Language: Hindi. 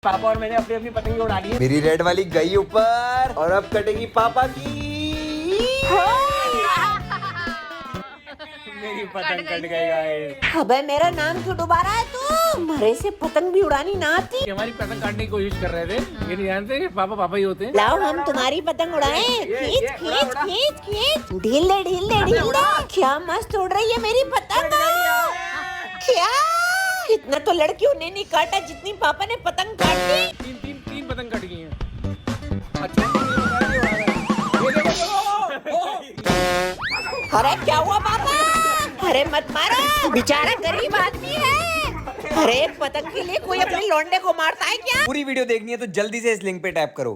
पापा और मैंने अपनी अपनी पतंग उड़ा ली है। मेरी रेड वाली गई ऊपर और अब कटेगी पापा की। मेरी पतंग कट गई गाइस। अबे मेरा नाम क्यों डुबा रहा है तू? मरे से पतंग भी उड़ानी ना आती। हमारी पतंग काटने की कोशिश कर रहे थे, ये नहीं जानते कि पापा पापा ही होते हैं। लाओ हम तुम्हारी पतंग उड़ाएं। खींच खींच खींच खींच, ढील ले ढील ले ढील ले। क्या मस्त उड़ रही है मेरी पतंग। क्या इतना तो लड़कियों ने नहीं काटा जितनी पापा ने पतंग काटी। तीन पतंग कट गई हैं। अच्छा अरे क्या हुआ पापा? अरे मत मारो, बेचारा गरीब आदमी है। अरे एक पतंग के लिए कोई अपने लौंडे को मारता है क्या? पूरी वीडियो देखनी है तो जल्दी से इस लिंक पे टैप करो।